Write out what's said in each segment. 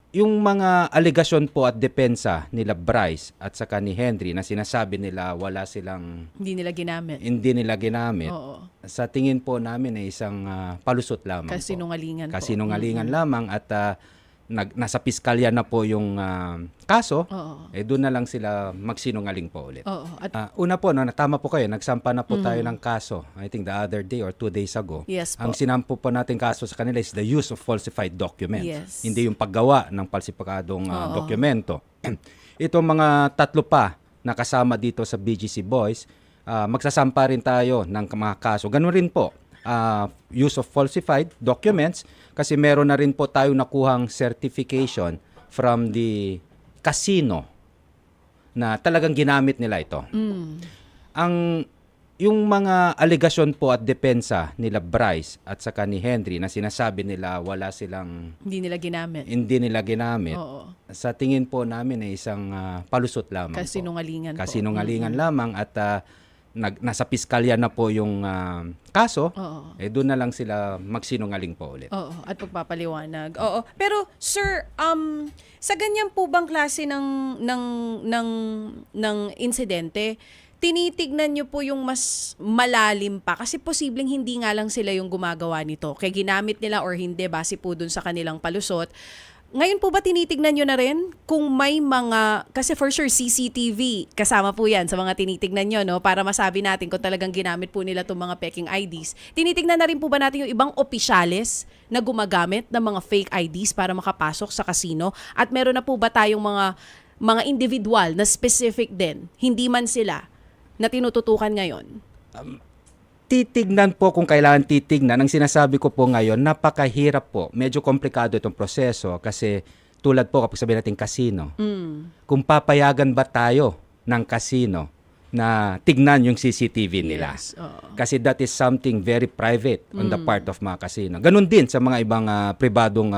Yung mga alegasyon po at depensa nila Bryce at saka ni Henry na sinasabi nila wala silang Hindi nila ginamit. hindi nila ginamit, Oo. sa tingin po namin ay isang palusot lamang po. Kasinungalingan po. Kasinungalingan lamang at nasa piskalya na po yung kaso, Oo. doon na lang sila magsinungaling po ulit. Oo. At Una po, no, tama po kayo, nagsampa na po tayo ng kaso, I think the other day or 2 days ago. yes po. Ang sinampo po natin kaso sa kanila is the use of falsified documents. Yes. Hindi yung paggawa ng falsipikadong Oo. dokumento. Itong mga tatlo pa na kasama dito sa BGC Boys, magsasampa rin tayo ng mga kaso. Ganun rin po, use of falsified documents kasi meron na rin po tayo nakuhang certification from the casino na talagang ginamit nila ito. Ang yung mga alegasyon po at depensa nila Bryce at saka ni Henry na sinasabi nila wala silang Hindi nila ginamit. hindi nila ginamit, Oo. sa tingin po namin ay isang palusot lamang Kasinungalingan po. po. Kasinungalingan lamang at nasa piskalya na po yung kaso, Oo. doon na lang sila magsinungaling po ulit. Oo, at pagpapaliwanag. Oo. Pero sir, sa ganyan po bang klase ng insidente, tinitignan niyo po yung mas malalim pa kasi posibleng hindi nga lang sila yung gumagawa nito. Kaya ginamit nila or hindi base po dun sa kanilang palusot. Ngayon po ba tinitignan nyo na rin kung may mga, kasi for sure CCTV, kasama po yan sa mga tinitignan nyo, no? Para masabi natin kung talagang ginamit po nila itong mga peking IDs. Tinitignan na rin po ba natin yung ibang opisyales na gumagamit ng mga fake IDs para makapasok sa casino? At meron na po ba tayong mga individual na specific din, hindi man sila, na tinututukan ngayon? Titignan po kung kailangan titignan. Ang sinasabi ko po ngayon, napakahirap po. Medyo komplikado itong proseso kasi tulad po kapag sabihin natin casino. Kung papayagan ba tayo ng casino na tignan yung CCTV nila. Yes, oo. Kasi that is something very private on the part of mga casino. Ganun din sa mga ibang pribadong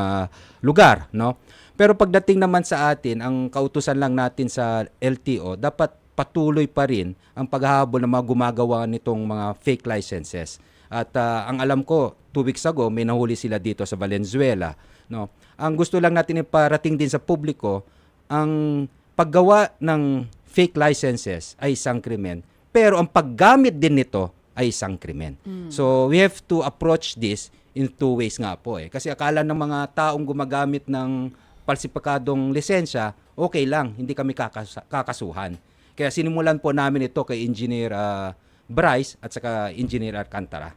lugar, no? Pero pagdating naman sa atin, ang kautusan lang natin sa LTO, dapat patuloy pa rin ang paghahabol ng mga gumagawa nitong mga fake licenses. At ang alam ko, 2 weeks ago, may nahuli sila dito sa Valenzuela. No? Ang gusto lang natin iparating din sa publiko, ang paggawa ng fake licenses ay isang krimen, pero ang paggamit din nito ay isang krimen. So we have to approach this in 2 ways nga po. Kasi akala ng mga taong gumagamit ng falsipikadong lisensya, okay lang, hindi kami kakasuhan. Kaya sinimulan po namin ito kay Engineer Bryce at saka Engineer Alcantara.